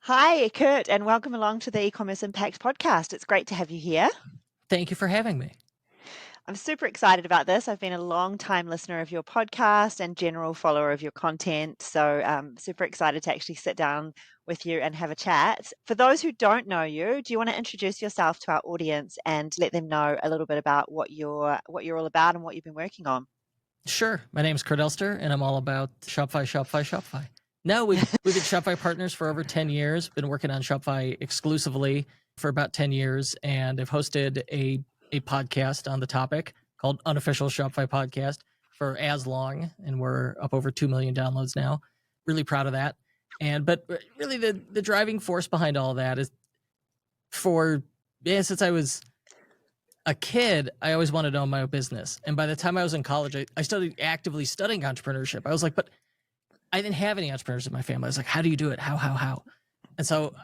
Hi, Kurt, and welcome along to the E-commerce Impact podcast. It's great to have you here. Thank you for having me. I'm super excited about this. I've been a long time listener of your podcast and general follower of your content. So super excited to actually sit down with you and have a chat. For those who don't know you, do you want to introduce yourself to our audience and let them know a little bit about what you're all about and what you've been working on? Sure. My name is Kurt Elster, and I'm all about Shopify. No, we've been Shopify partners for over 10 years, been working on Shopify exclusively for about 10 years, and I've hosted a podcast on the topic called Unofficial Shopify Podcast for as long, and we're up over 2 million downloads now. Really proud of that. But really the driving force behind all that is since I was a kid, I always wanted to own my own business. And by the time I was in college, I started actively studying entrepreneurship. I was like, but I didn't have any entrepreneurs in my family. I was like, how do you do it? How? And so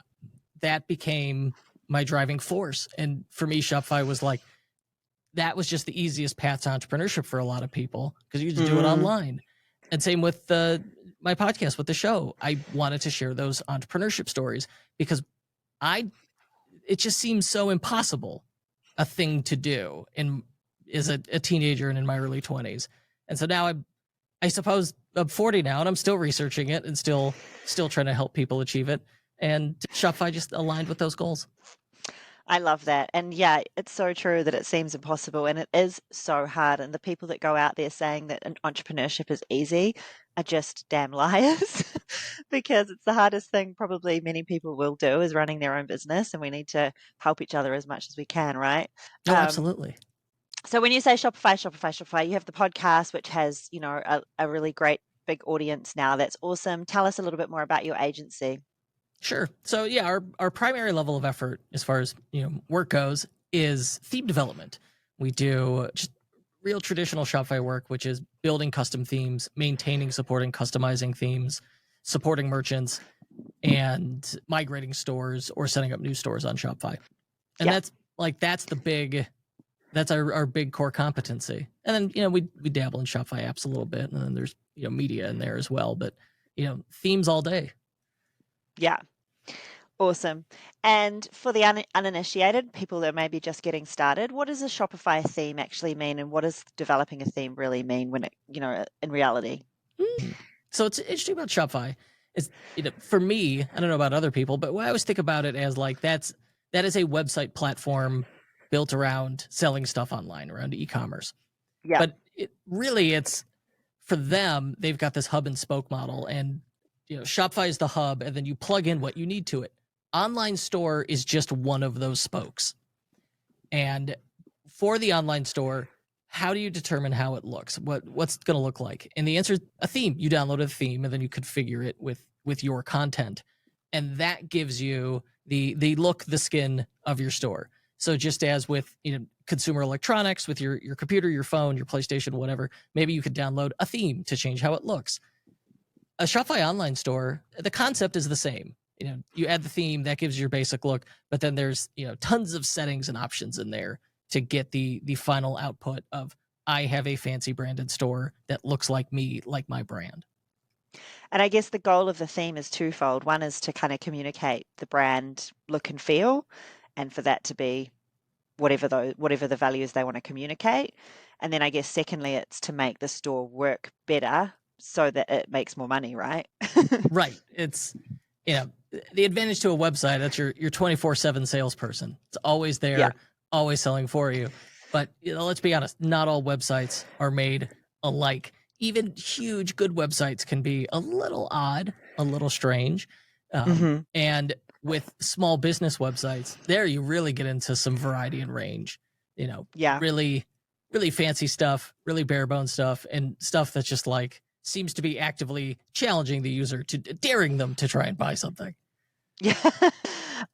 that became my driving force. And for me, Shopify was like, that was just the easiest path to entrepreneurship for a lot of people because you just do it online. And same with my podcast, with the show. I wanted to share those entrepreneurship stories because it just seems so impossible a thing to do as a teenager and in my early 20s. And so now I suppose I'm 40 now and I'm still researching it and still trying to help people achieve it. And Shopify just aligned with those goals. I love that. And yeah, it's so true that it seems impossible and it is so hard. And the people that go out there saying that entrepreneurship is easy are just damn liars because it's the hardest thing probably many people will do is running their own business. And we need to help each other as much as we can, right? Oh, absolutely. So when you say Shopify, you have the podcast, which has, a really great big audience now. That's awesome. Tell us a little bit more about your agency. Sure. So yeah, our primary level of effort as far as work goes is theme development. We do just real traditional Shopify work, which is building custom themes, maintaining, supporting, customizing themes, supporting merchants, and migrating stores or setting up new stores on Shopify. And that's our big core competency. And then we dabble in Shopify apps a little bit, and then there's media in there as well. But themes all day. Yeah. Awesome. And for the uninitiated, people that may be just getting started, what does a Shopify theme actually mean? And what does developing a theme really mean when it, in reality? So it's interesting about Shopify is, for me, I don't know about other people, but I always think about it as like that is a website platform built around selling stuff online, around e-commerce. Yeah. But it's for them, they've got this hub and spoke model, and Shopify is the hub, and then you plug in what you need to it. Online store is just one of those spokes. And for the online store, how do you determine how it looks? What's it going to look like? And the answer is a theme. You download a theme, and then you configure it with your content, and that gives you the look, the skin of your store. So just as with consumer electronics, with your computer, your phone, your PlayStation, whatever, maybe you could download a theme to change how it looks. A Shopify online store, the concept is the same. You add the theme, that gives your basic look, but then there's tons of settings and options in there to get the final output of, I have a fancy branded store that looks like me, like my brand. And I guess the goal of the theme is twofold. One is to kind of communicate the brand look and feel, and for that to be whatever the values they want to communicate. And then I guess secondly, it's to make the store work better so that it makes more money, right? Right. It's the advantage to a website, that's your 24/7 salesperson. It's always there, always selling for you. But let's be honest, not all websites are made alike. Even huge good websites can be a little odd, a little strange. And with small business websites, there you really get into some variety and range. Really, really fancy stuff, really bare bones stuff, and stuff that's just like seems to be actively challenging the user, to daring them to try and buy something. Yeah,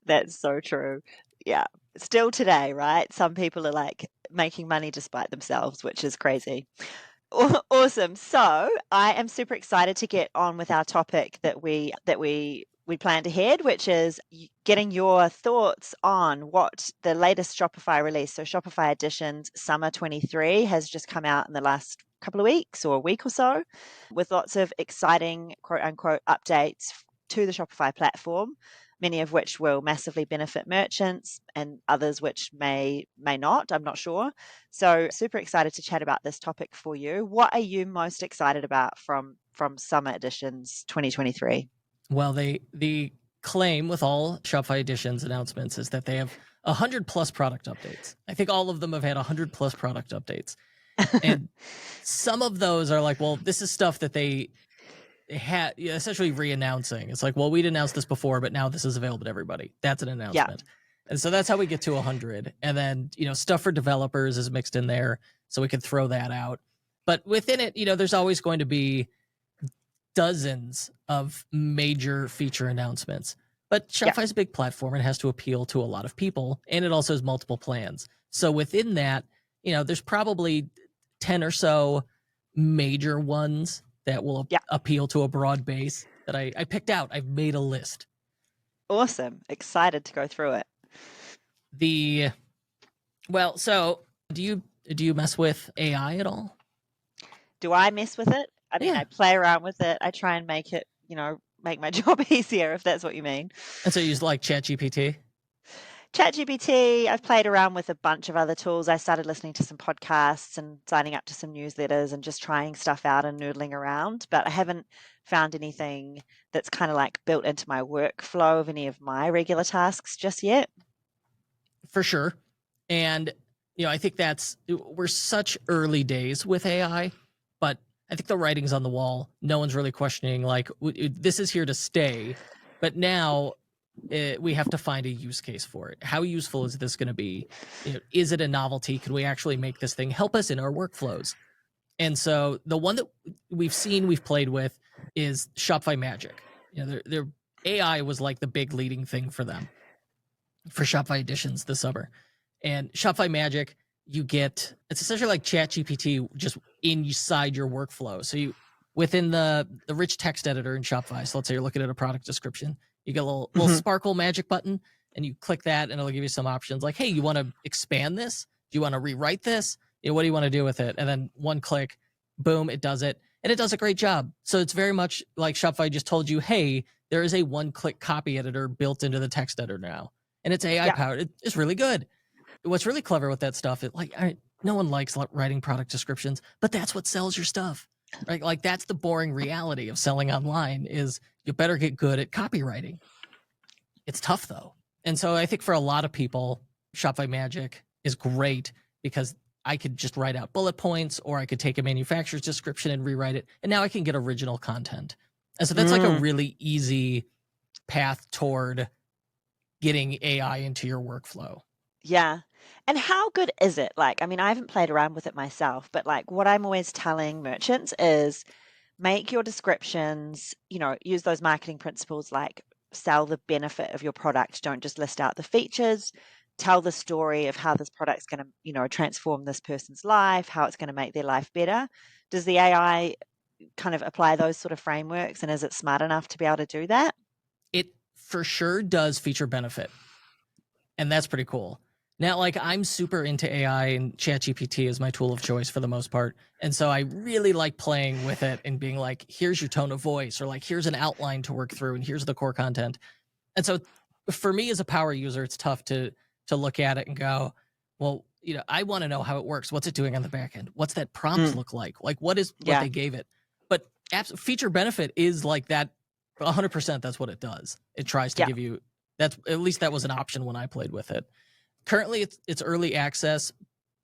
that's so true. Yeah, still today, right? Some people are like making money despite themselves, which is crazy. Awesome. So I am super excited to get on with our topic that we planned ahead, which is getting your thoughts on what the latest Shopify release. So Shopify Editions Summer 23 has just come out in the last couple of weeks or a week or so, with lots of exciting quote unquote updates to the Shopify platform. many of which will massively benefit merchants and others which may not. I'm not sure. So super excited to chat about this topic for you. What are you most excited about from Summer Editions 2023? Well, the claim with all Shopify Editions announcements is that they have 100+ product updates. I think all of them have had 100+ product updates. And some of those are like, well, this is stuff that they had essentially re-announcing. It's like, well, we'd announced this before, but now this is available to everybody. That's an announcement. And so that's how we get to 100. And then, stuff for developers is mixed in there, so we can throw that out. But within it, there's always going to be dozens of major feature announcements. But Shopify's a big platform and has to appeal to a lot of people, and it also has multiple plans. So within that, there's probably 10 or so major ones that will appeal to a broad base that I picked out. I've made a list. Awesome. Excited to go through it. So do you mess with AI at all? Do I mess with it? I mean, I play around with it. I try and make it, make my job easier, if that's what you mean. And so you use like ChatGPT? ChatGPT, I've played around with a bunch of other tools. I started listening to some podcasts and signing up to some newsletters and just trying stuff out and noodling around. But I haven't found anything that's kind of like built into my workflow of any of my regular tasks just yet. For sure. And, I think we're such early days with AI, but I think the writing's on the wall. No one's really questioning, like, this is here to stay. But now we have to find a use case for it. How useful is this going to be? Is it a novelty? Can we actually make this thing help us in our workflows? And so the one that we've played with is Shopify Magic. Their AI was like the big leading thing for them for Shopify Editions this summer. And Shopify Magic, it's essentially like ChatGPT just inside your workflow. So within the rich text editor in Shopify, so let's say you're looking at a product description, you get a little sparkle magic button, and you click that, and it'll give you some options like, hey, you want to expand this? Do you want to rewrite this? What do you want to do with it? And then one click, boom, it does it. And it does a great job. So it's very much like Shopify just told you, hey, there is a one-click copy editor built into the text editor now. And it's AI powered. It's really good. What's really clever with that stuff is no one likes writing product descriptions, but that's what sells your stuff, right? Like that's the boring reality of selling online is you better get good at copywriting. It's tough though. And so I think for a lot of people, Shopify Magic is great because I could just write out bullet points, or I could take a manufacturer's description and rewrite it. And now I can get original content. And so that's like a really easy path toward getting AI into your workflow. Yeah. And how good is it? Like, I mean, I haven't played around with it myself, but like what I'm always telling merchants is make your descriptions, use those marketing principles like sell the benefit of your product. Don't just list out the features. Tell the story of how this product's going to, transform this person's life, how it's going to make their life better. Does the AI kind of apply those sort of frameworks, and is it smart enough to be able to do that? It for sure does feature benefit. And that's pretty cool. Now, like I'm super into AI, and ChatGPT is my tool of choice for the most part. And so I really like playing with it and being like, here's your tone of voice, or like, here's an outline to work through, and here's the core content. And so for me as a power user, it's tough to look at it and go, well, I want to know how it works. What's it doing on the back end? What's that prompt look like? Like what they gave it? But feature benefit is like that 100%. That's what it does. It tries to give you at least that was an option when I played with it. Currently it's early access,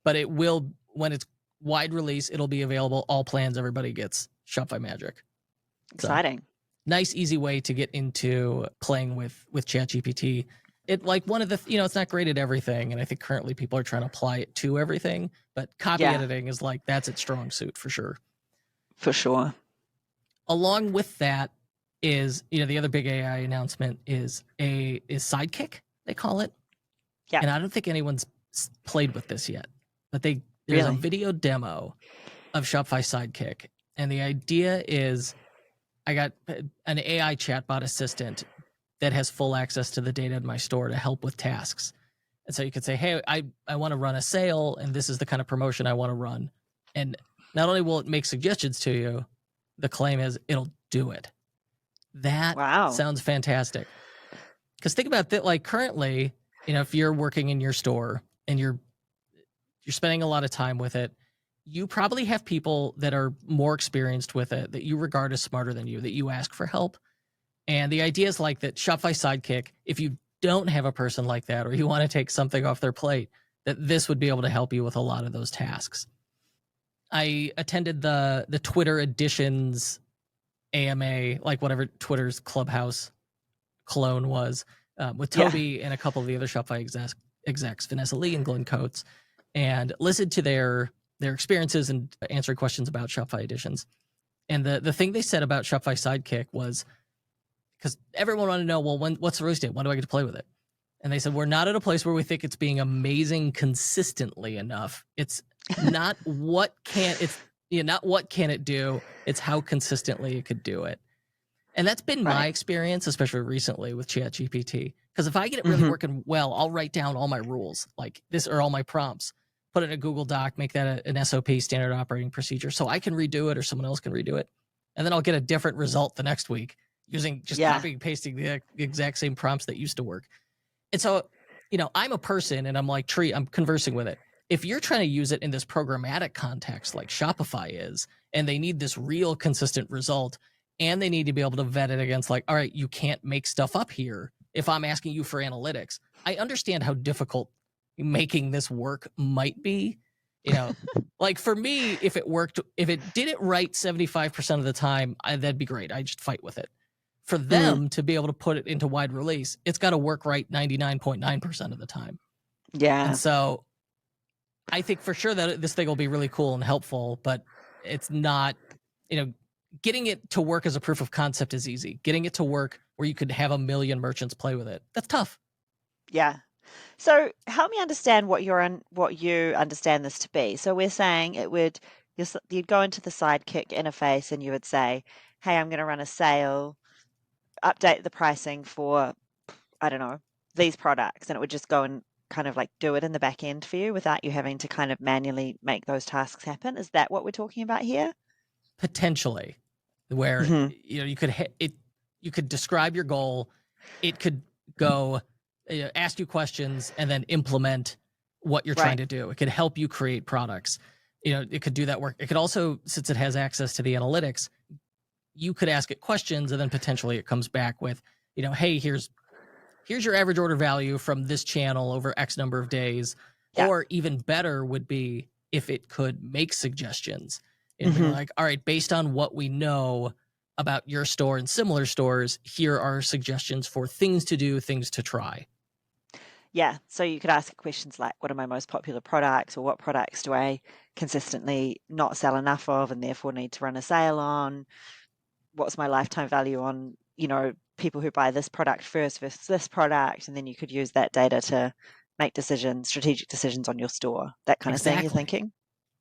but it will, when it's wide release, it'll be available. All plans, everybody gets Shopify Magic. Exciting. So, nice, easy way to get into playing with ChatGPT. It like one of the, it's not great at everything. And I think currently people are trying to apply it to everything, but copy editing is like, that's its strong suit for sure. For sure. Along with that is, the other big AI announcement is sidekick, they call it. Yeah. And I don't think anyone's played with this yet, but there's a video demo of Shopify Sidekick. And the idea is I got an AI chatbot assistant that has full access to the data in my store to help with tasks. And so you could say, hey, I want to run a sale, and this is the kind of promotion I want to run. And not only will it make suggestions to you, the claim is it'll do it. That sounds fantastic. Because think about that, like currently, if you're working in your store and you're spending a lot of time with it, you probably have people that are more experienced with it that you regard as smarter than you, that you ask for help. And the idea is like that Shopify Sidekick, if you don't have a person like that, or you want to take something off their plate, that this would be able to help you with a lot of those tasks. I attended the Twitter Editions AMA, like whatever Twitter's Clubhouse clone was, with Toby and a couple of the other Shopify execs, Vanessa Lee and Glenn Coates, and listened to their experiences and answering questions about Shopify Editions. And the thing they said about Shopify Sidekick was, because everyone wanted to know, well, what's the release date? When do I get to play with it? And they said, we're not at a place where we think it's being amazing consistently enough. It's not what can it do. It's how consistently it could do it. And that's been my experience, especially recently with ChatGPT. Because if I get it really working well, I'll write down all my rules, like this, or all my prompts, put it in a Google Doc, make that an SOP, standard operating procedure, so I can redo it or someone else can redo it. And then I'll get a different result the next week using just copying and pasting the exact same prompts that used to work. And so, I'm a person and I'm like, I'm conversing with it. If you're trying to use it in this programmatic context like Shopify is, and they need this real consistent result, and they need to be able to vet it against like, all right, you can't make stuff up here. If I'm asking you for analytics, I understand how difficult making this work might be. Like for me, if it did it right 75% of the time, that'd be great. I just fight with it. For them to be able to put it into wide release, it's got to work right 99.9% of the time. Yeah. And so I think for sure that this thing will be really cool and helpful, but it's not, getting it to work as a proof of concept is easy. Getting it to work where you could have 1 million merchants play with it, that's tough. Yeah. So help me understand what you understand this to be. So we're saying you'd go into the Sidekick interface and you would say, hey, I'm going to run a sale, update the pricing for, I don't know, these products. And it would just go and kind of like do it in the back end for you without you having to kind of manually make those tasks happen. Is that what we're talking about here? Potentially, where you could describe your goal, it could go ask you questions and then implement what you're trying to do. It could help you create products. It could do that work. It could also, since it has access to the analytics, you could ask it questions and then potentially it comes back with, hey, here's your average order value from this channel over X number of days. Yeah. Or even better would be if it could make suggestions. And be like, all right, based on what we know about your store and similar stores, here are suggestions for things to do, things to try. Yeah. So you could ask questions like, what are my most popular products, or what products do I consistently not sell enough of and therefore need to run a sale on? What's my lifetime value on, people who buy this product first versus this product? And then you could use that data to make strategic decisions on your store, that kind of thing you're thinking?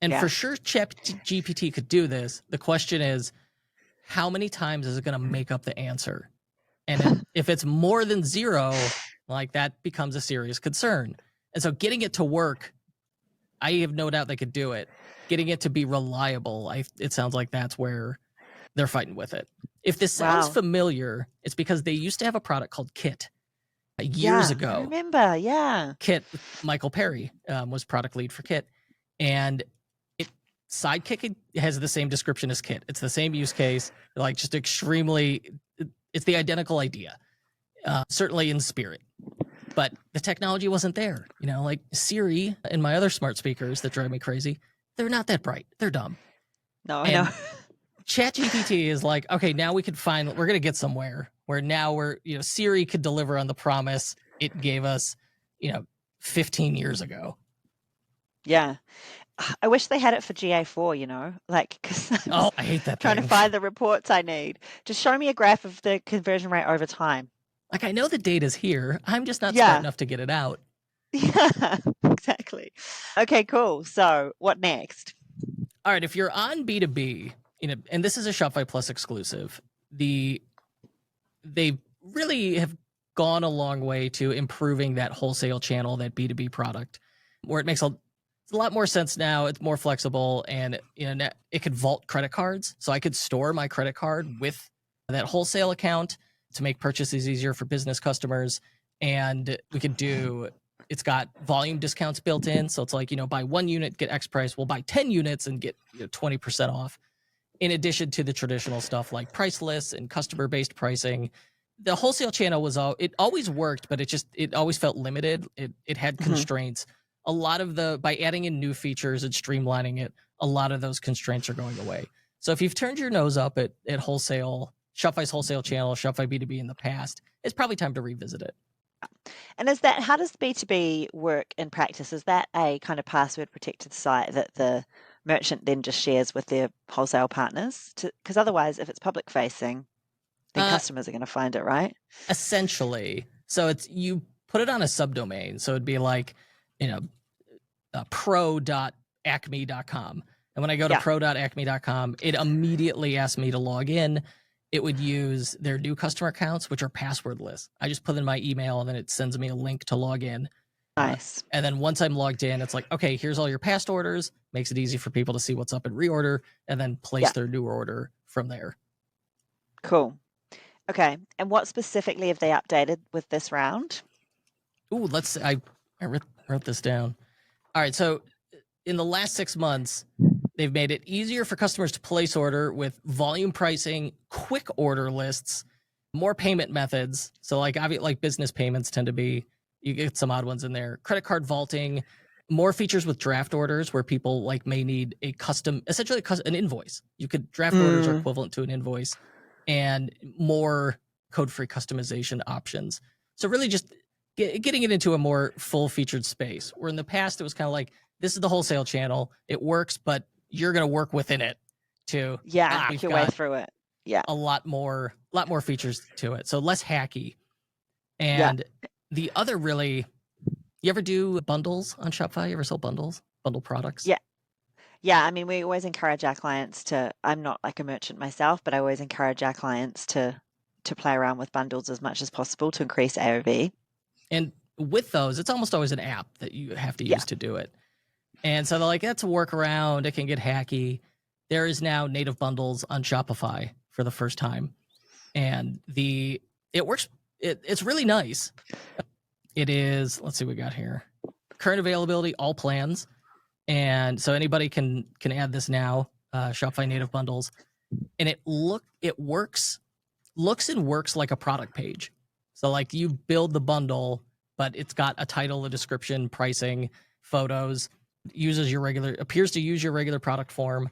And for sure, ChatGPT could do this. The question is, how many times is it going to make up the answer? And if it's more than 0, like that becomes a serious concern. And so getting it to work, I have no doubt they could do it. Getting it to be reliable, it sounds like that's where they're fighting with it. If this sounds familiar, it's because they used to have a product called Kit years ago. I remember, Kit, Michael Perry was product lead for Kit. And Sidekick has the same description as Kit. It's the same use case, like just extremely, it's the identical idea, certainly in spirit. But the technology wasn't there. Like Siri and my other smart speakers that drive me crazy, they're not that bright. They're dumb. No, I know. ChatGPT is like, okay, now we're going to get somewhere where now Siri could deliver on the promise it gave us, 15 years ago. Yeah. I wish they had it for GA4, because I hate that trying to find the reports I need. Just show me a graph of the conversion rate over time. Like, I know the data's here. I'm just not smart enough to get it out. Yeah, exactly. Okay, cool. So what next? All right, if you're on B2B, and this is a Shopify Plus exclusive, they really have gone a long way to improving that wholesale channel, that B2B product, where it makes a lot more sense now. It's more flexible, and it could vault credit cards. So I could store my credit card with that wholesale account, to make purchases easier for business customers. And we could do, it's got volume discounts built in. So it's like, buy 1 unit, get X price. We'll buy 10 units and get 20% off. In addition to the traditional stuff like price lists and customer-based pricing. The wholesale channel it always worked, but it always felt limited. It had constraints. A lot of by adding in new features and streamlining it, a lot of those constraints are going away. So if you've turned your nose up at wholesale, Shopify's wholesale channel, Shopify B2B in the past, it's probably time to revisit it. And how does B2B work in practice? Is that a kind of password protected site that the merchant then just shares with their wholesale partners? Because otherwise, if it's public facing, then customers are going to find it, right? Essentially. So you put it on a subdomain. So it'd be like, pro.acme.com. And when I go to pro.acme.com, it immediately asks me to log in. It would use their new customer accounts, which are passwordless. I just put in my email and then it sends me a link to log in. Nice. And then once I'm logged in, it's like, okay, here's all your past orders. Makes it easy for people to see what's up and reorder and then place their new order from there. Cool. Okay. And what specifically have they updated with this round? Ooh, I wrote this down. All right. So in the last 6 months, they've made it easier for customers to place order with volume pricing, quick order lists, more payment methods. So like business payments tend to be, you get some odd ones in there. Credit card vaulting, more features with draft orders where people may need a custom, essentially an invoice. You could draft orders are equivalent to an invoice, and more code-free customization options. So really just getting it into a more full-featured space, where in the past it was kind of like, this is the wholesale channel. It works, but you're going to work within it to hack your way through it. Yeah. A lot more features to it. So less hacky. And the other you ever do bundles on Shopify? You ever sell bundle products? Yeah. Yeah. I mean, we always encourage our clients I'm not like a merchant myself, but I always encourage our clients to play around with bundles as much as possible to increase AOV. And with those, it's almost always an app that you have to use to do it. And so they're like, that's a workaround. It can get hacky. There is now native bundles on Shopify for the first time. And it works. It's really nice. It is, let's see what we got here. Current availability, all plans. And so anybody can add this now, Shopify native bundles. And it looks and works like a product page. So you build the bundle, but it's got a title, a description, pricing, photos, appears to use your regular product form.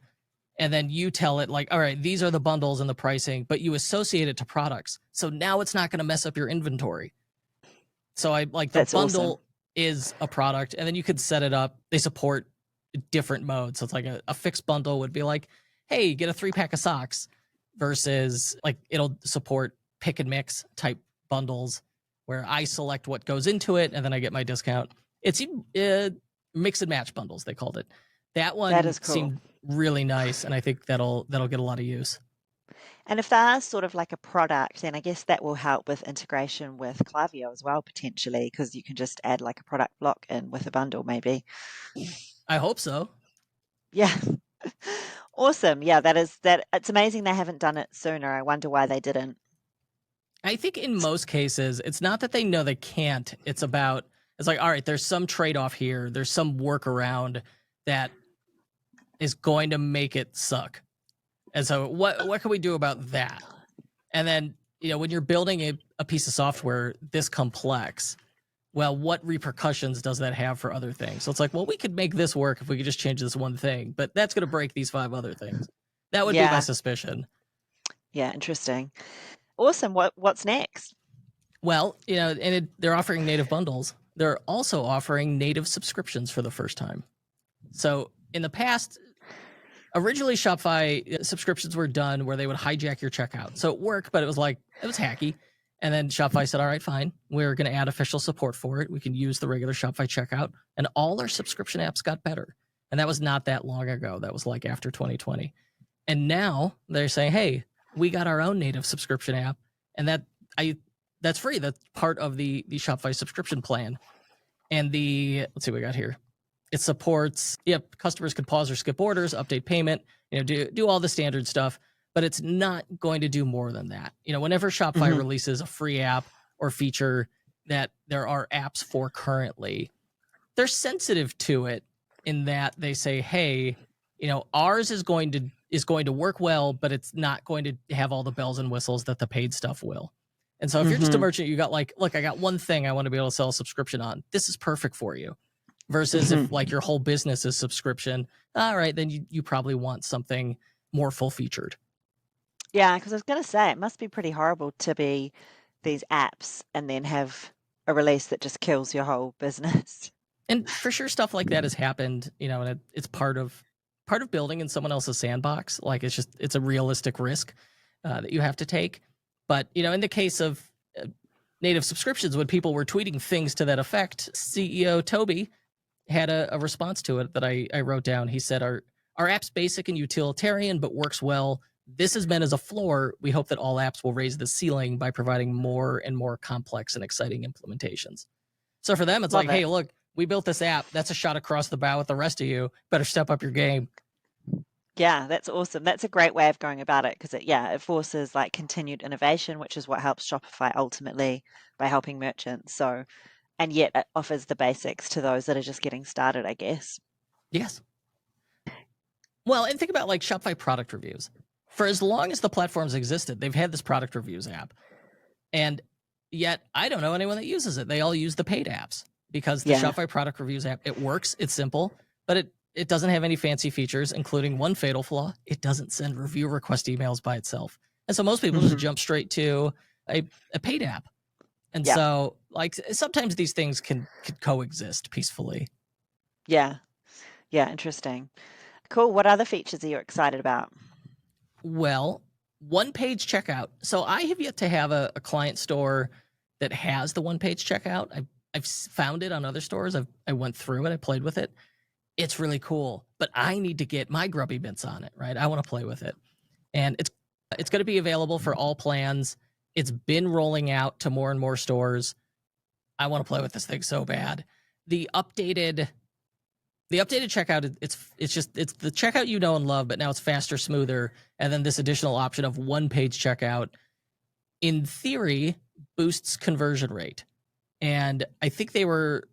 And then you tell it all right, these are the bundles and the pricing, but you associate it to products. So now it's not going to mess up your inventory. So the bundle is a product, and then you could set it up. They support different modes. So it's like a fixed bundle would be like, hey, get a 3-pack of socks, versus it'll support pick and mix type bundles where I select what goes into it and then I get my discount. It's mix and match bundles, they called it. That one seemed really nice, and I think that'll get a lot of use. And if they're sort of like a product, then I guess that will help with integration with Klaviyo as well, potentially, because you can just add a product block in with a bundle, maybe. I hope so. Yeah. Awesome. Yeah, it's amazing they haven't done it sooner. I wonder why they didn't. I think in most cases, it's not that they know they can't. It's all right, there's some trade-off here. There's some workaround that is going to make it suck. And so what can we do about that? And then, when you're building a piece of software this complex, well, what repercussions does that have for other things? So it's like, well, we could make this work if we could just change this one thing, but that's going to break these 5 other things. That would be my suspicion. Yeah, interesting. Awesome. What's next? Well, they're offering native bundles. They're also offering native subscriptions for the first time. So in the past, originally Shopify subscriptions were done where they would hijack your checkout. So it worked, but it was hacky. And then Shopify said, all right, fine. We're going to add official support for it. We can use the regular Shopify checkout. And all our subscription apps got better. And that was not that long ago. That was after 2020. And now they're saying, hey, we got our own native subscription app. And that's free. That's part of the Shopify subscription plan. And let's see what we got here. It supports, customers can pause or skip orders, update payment, do all the standard stuff. but it's not going to do more than that. Whenever Shopify releases a free app or feature that there are apps for currently, they're sensitive to it in that they say, hey, ours is going to work well, but it's not going to have all the bells and whistles that the paid stuff will. And so if you're just a merchant, you got like, look, I got one thing I want to be able to sell a subscription on. This is perfect for you. Versus if like your whole business is subscription, all right, then you probably want something more full featured. Yeah, because I was going to say, it must be pretty horrible to be these apps and then have a release that just kills your whole business. And for sure, stuff like that has happened, and it's part of building in someone else's sandbox. Like it's a realistic risk that you have to take. But in the case of native subscriptions, when people were tweeting things to that effect, CEO Toby had a response to it that I wrote down. He said, our app's basic and utilitarian, but works well. This is meant as a floor. We hope that all apps will raise the ceiling by providing more and more complex and exciting implementations. So for them, it's Love like, it. hey, look, we built this app. That's a shot across the bow with the rest of you. Better step up your game. Yeah, that's awesome. That's a great way of going about it because it forces like continued innovation, which is what helps Shopify ultimately by helping merchants. So, and yet it offers the basics to those that are just getting started, I guess. Yes. Well, and think about like Shopify product reviews. For as long as the platforms existed, they've had this product reviews app. And yet I don't know anyone that uses it. They all use the paid apps because the Shopify product reviews app, it works, it's simple, but it doesn't have any fancy features, including one fatal flaw. It doesn't send review request emails by itself. And so most people just jump straight to a paid app. And so like sometimes these things can coexist peacefully. Yeah. Yeah, interesting. Cool. What other features are you excited about? Well, one-page checkout. So I have yet to have a client store that has the one-page checkout. I've found it on other stores. I went through it. I played with it. It's really cool, but I need to get my grubby bits on it, right? I want to play with it. And it's going to be available for all plans. It's been rolling out to more and more stores. I want to play with this thing so bad. The updated checkout, it's the checkout you know and love, but now it's faster, smoother, and then this additional option of one-page checkout, in theory, boosts conversion rate. And I think they were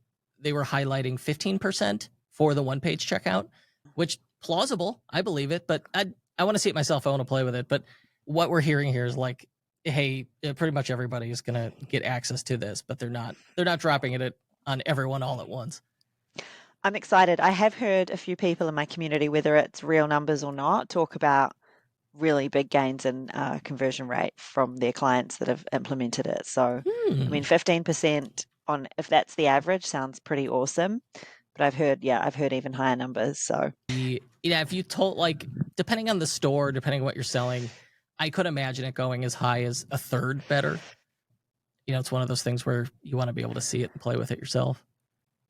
highlighting 15% for the one-page checkout, which plausible, I believe it, but I want to see it myself. I want to play with it. But what we're hearing here is like, hey, pretty much everybody is going to get access to this, but they're not dropping it on everyone all at once. I'm excited. I have heard a few people in my community, whether it's real numbers or not, talk about really big gains in conversion rate from their clients that have implemented it. So, I mean, 15% on, if that's the average, sounds pretty awesome. But I've heard even higher numbers. So, if you told, like, depending on the store, depending on what you're selling, I could imagine it going as high as a third better. It's one of those things where you want to be able to see it and play with it yourself.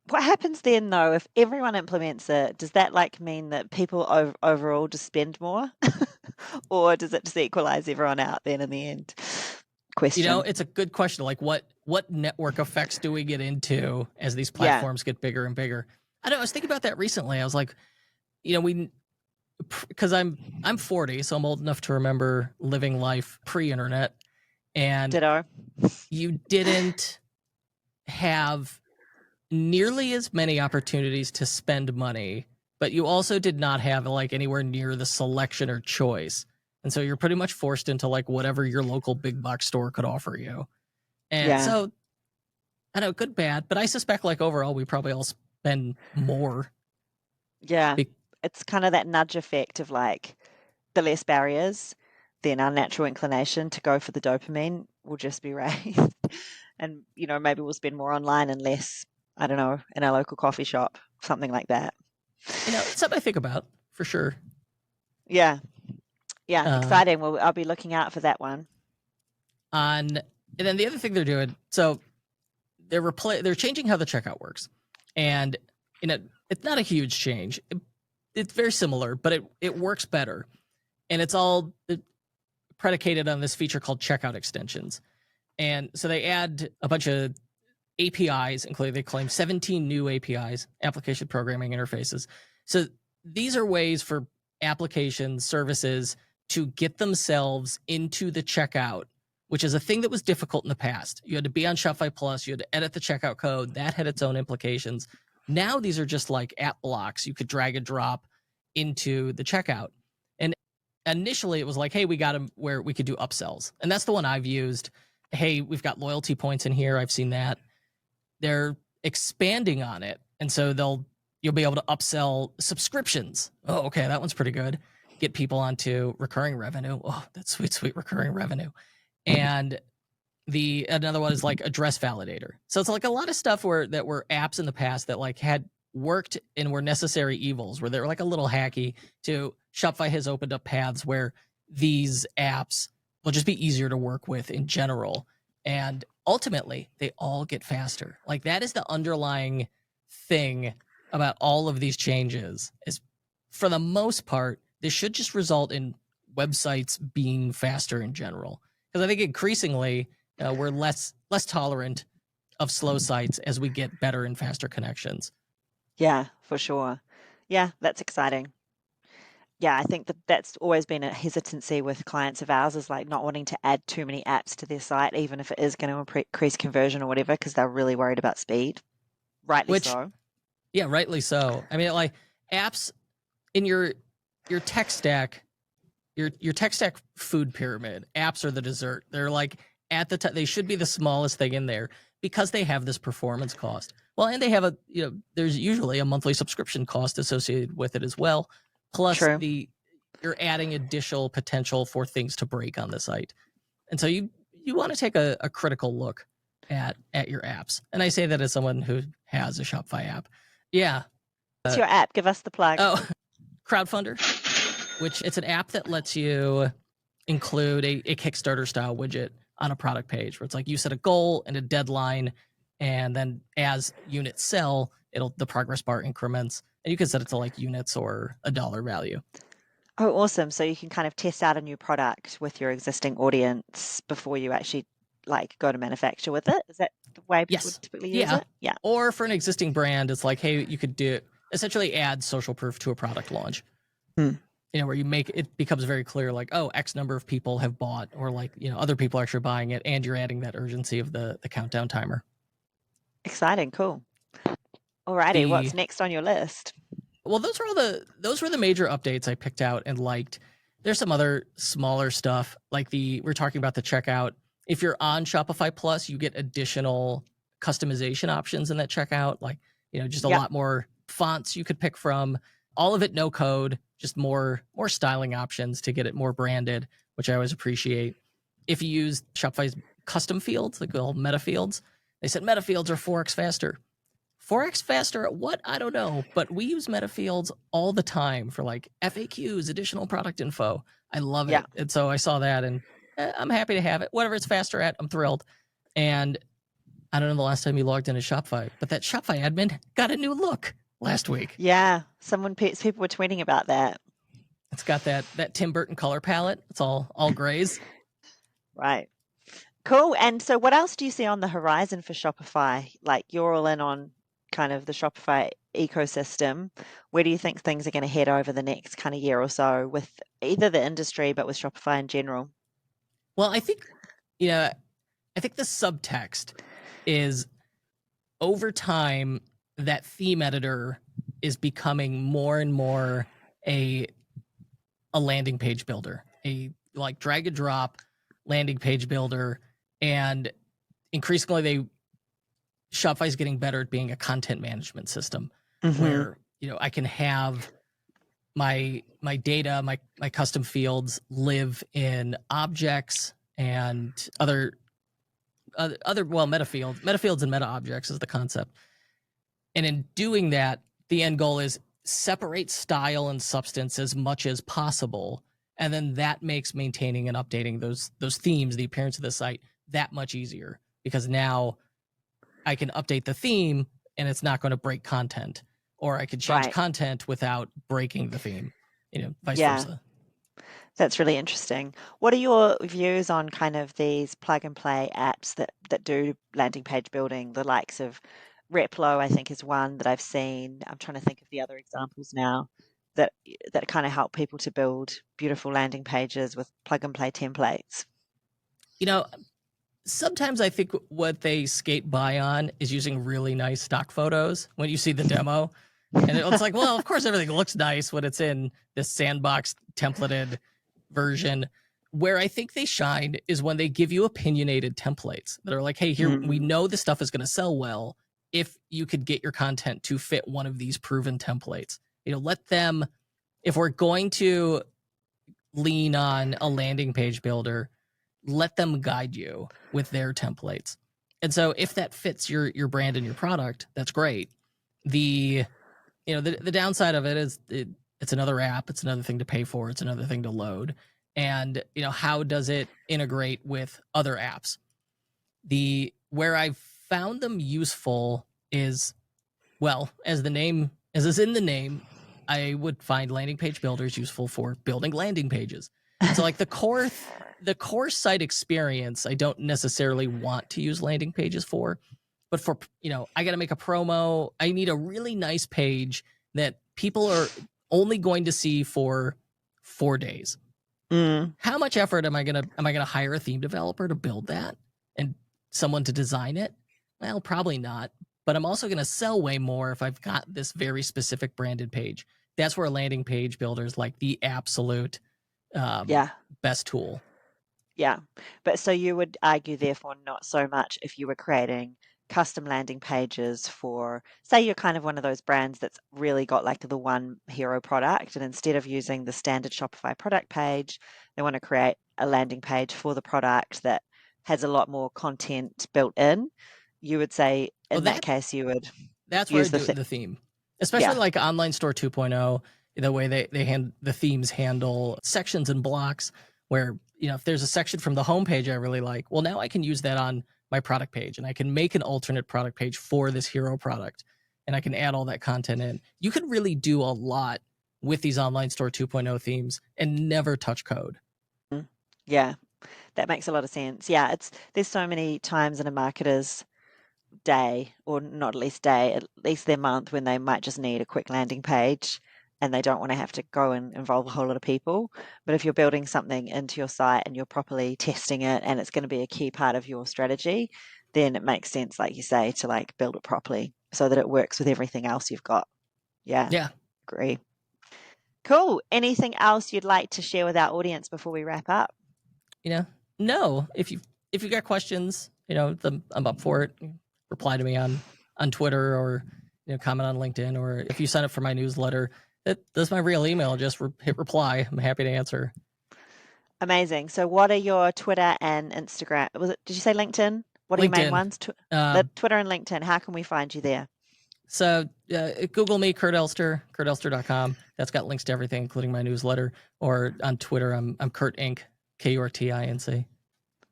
what happens then, though, if everyone implements it? Does that like mean that people overall just spend more, or does it just equalize everyone out then in the end? Question. It's a good question. Like, what network effects do we get into as these platforms get bigger and bigger? I know. I was thinking about that recently. I was like, because I'm 40, so I'm old enough to remember living life pre-internet, and Ditto. You didn't have nearly as many opportunities to spend money, but you also did not have like anywhere near the selection or choice. And so you're pretty much forced into like whatever your local big box store could offer you. And so I know, good, bad, but I suspect like overall we probably all spend more. Yeah. It's kind of that nudge effect of like the less barriers, then our natural inclination to go for the dopamine will just be raised. And, maybe we'll spend more online and less, I don't know, in our local coffee shop, something like that. It's something I think about for sure. Yeah. Yeah. Exciting. Well, I'll be looking out for that one. And then the other thing they're doing, so they're changing how the checkout works. And, it's not a huge change. It's very similar, but it works better. And it's all predicated on this feature called checkout extensions. And so they add a bunch of APIs, including they claim 17 new APIs, application programming interfaces. So these are ways for applications, services to get themselves into the checkout, which is a thing that was difficult in the past. You had to be on Shopify Plus, you had to edit the checkout code. That had its own implications. Now these are just like app blocks you could drag and drop into the checkout. And initially it was like, hey, we got them where we could do upsells. And that's the one I've used. Hey, we've got loyalty points in here. I've seen that. They're expanding on it. And so you'll be able to upsell subscriptions. Oh, okay, that one's pretty good. Get people onto recurring revenue. Oh, that's sweet, sweet recurring revenue. And another one is like address validator. So it's like a lot of stuff that were apps in the past that like had worked and were necessary evils, where they were like a little hacky. To Shopify has opened up paths where these apps will just be easier to work with in general. And ultimately, they all get faster. Like that is the underlying thing about all of these changes, is for the most part, this should just result in websites being faster in general. Because I think increasingly we're less tolerant of slow sites as we get better and faster connections. Yeah, for sure. Yeah, that's exciting. Yeah, I think that's always been a hesitancy with clients of ours, is like not wanting to add too many apps to their site, even if it is going to increase conversion or whatever, because they're really worried about speed. Rightly so. Yeah, rightly so. I mean, like apps in your tech stack, your tech stack food pyramid, apps are the dessert. They're like at the they should be the smallest thing in there because they have this performance cost. Well, and they have there's usually a monthly subscription cost associated with it as well. Plus True. you're adding additional potential for things to break on the site. And so you want to take a critical look at your apps. And I say that as someone who has a Shopify app. Yeah. What's your app? Give us the plug. Oh, Crowdfunder, which it's an app that lets you include a Kickstarter style widget on a product page, where it's like you set a goal and a deadline, and then as units sell, the progress bar increments, and you can set it to like units or a dollar value. Oh, awesome. So you can kind of test out a new product with your existing audience before you actually like go to manufacture with it. Is that the way people typically use it? Yeah. Or for an existing brand, it's like, hey, you could essentially add social proof to a product launch. Where you make it becomes very clear, like, oh, X number of people have bought, or like, other people are actually buying it, and you're adding that urgency of the countdown timer. Exciting. Cool. Alrighty, what's next on your list? Well, those were the major updates I picked out and liked. There's some other smaller stuff, like we're talking about the checkout. If you're on Shopify Plus, you get additional customization options in that checkout, like, just a lot more fonts you could pick from. All of it no code, just more styling options to get it more branded, which I always appreciate. If you use Shopify's custom fields, like all meta fields, they said meta fields are 4x faster. 4x faster at what? I don't know, but we use meta fields all the time for like FAQs, additional product info. I love it. And so I saw that, and I'm happy to have it. Whatever it's faster at, I'm thrilled. And I don't know the last time you logged into Shopify, but that Shopify admin got a new look last week. Yeah, people were tweeting about that. It's got that Tim Burton color palette. It's all grays. Right. Cool. And so what else do you see on the horizon for Shopify? Like, you're all in on kind of the Shopify ecosystem. Where do you think things are going to head over the next kind of year or so with either the industry, but with Shopify in general? Well, I think the subtext is, over time, that theme editor is becoming more and more a landing page builder, a like drag and drop landing page builder. And increasingly Shopify is getting better at being a content management system, where I can have my data, my custom fields live in objects and other meta fields and meta objects is the concept. And in doing that, the end goal is separate style and substance as much as possible, and then that makes maintaining and updating those themes, the appearance of the site, that much easier, because now I can update the theme and it's not going to break content, or I could change content without breaking the theme, vice versa. That's really interesting. What are your views on kind of these plug and play apps that do landing page building? The likes of Replo, I think, is one that I've seen. I'm trying to think of the other examples now. that kind of help people to build beautiful landing pages with plug and play templates? Sometimes I think what they skate by on is using really nice stock photos when you see the demo. And it's like, well, of course, everything looks nice when it's in this sandbox templated version. Where I think they shine is when they give you opinionated templates that are like, hey, here, we know this stuff is going to sell well if you could get your content to fit one of these proven templates. Let them, if we're going to lean on a landing page builder, let them guide you with their templates. And so if that fits your brand and your product, that's great. The downside of it is it's another app, it's another thing to pay for, it's another thing to load. And how does it integrate with other apps? Where I've found them useful is, well, as is in the name, I would find landing page builders useful for building landing pages. So like the core site experience, I don't necessarily want to use landing pages for, but for, I got to make a promo. I need a really nice page that people are only going to see for 4 days. How much effort am I gonna hire a theme developer to build that and someone to design it? Well, probably not. But I'm also gonna sell way more if I've got this very specific branded page. That's where landing page builders like the absolute best tool. Yeah. But so you would argue, therefore, not so much if you were creating custom landing pages for, say, you're kind of one of those brands that's really got like the one hero product, and instead of using the standard Shopify product page, they want to create a landing page for the product that has a lot more content built in. You would say in that case, you would. That's where I do the theme, especially like Online Store 2.0, the way the themes handle sections and blocks where, if there's a section from the homepage I really like, well, now I can use that on my product page and I can make an alternate product page for this hero product and I can add all that content in. You can really do a lot with these Online Store 2.0 themes and never touch code. Yeah, that makes a lot of sense. Yeah, there's so many times in a marketer's day, or not at least day, at least their month, when they might just need a quick landing page and they don't want to have to go and involve a whole lot of people. But if you're building something into your site and you're properly testing it and it's going to be a key part of your strategy, then it makes sense, like you say, to like build it properly so that it works with everything else you've got. Yeah. Agree. Cool. Anything else you'd like to share with our audience before we wrap up? No. If you've got questions, I'm up for it. Reply to me on Twitter or comment on LinkedIn, or if you sign up for my newsletter, that's my real email. Just hit reply. I'm happy to answer. Amazing. So what are your Twitter and Instagram? Did you say LinkedIn? What are your main ones? Twitter and LinkedIn. How can we find you there? So Google me, Kurt Elster, kurtelster.com. That's got links to everything, including my newsletter. Or on Twitter, I'm Kurt Inc., KURTINC.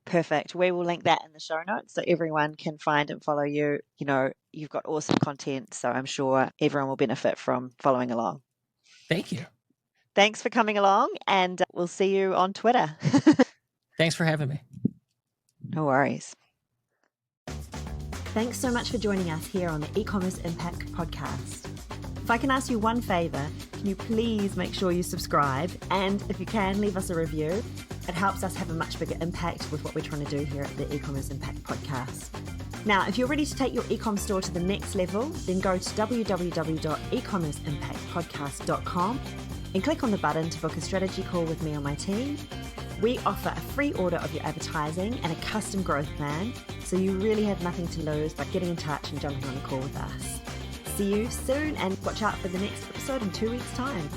Perfect. We will link that in the show notes so everyone can find and follow you. You've got awesome content, so I'm sure everyone will benefit from following along. Thank you. Thanks for coming along, and we'll see you on Twitter. Thanks for having me. No worries. Thanks so much for joining us here on the E-commerce Impact Podcast. If I can ask you one favor, can you please make sure you subscribe? And if you can, leave us a review. It helps us have a much bigger impact with what we're trying to do here at the E-commerce Impact Podcast. Now, if you're ready to take your e-com store to the next level, then go to www.ecommerceimpactpodcast.com and click on the button to book a strategy call with me or my team. We offer a free order of your advertising and a custom growth plan, so you really have nothing to lose by getting in touch and jumping on a call with us. See you soon, and watch out for the next episode in 2 weeks' time.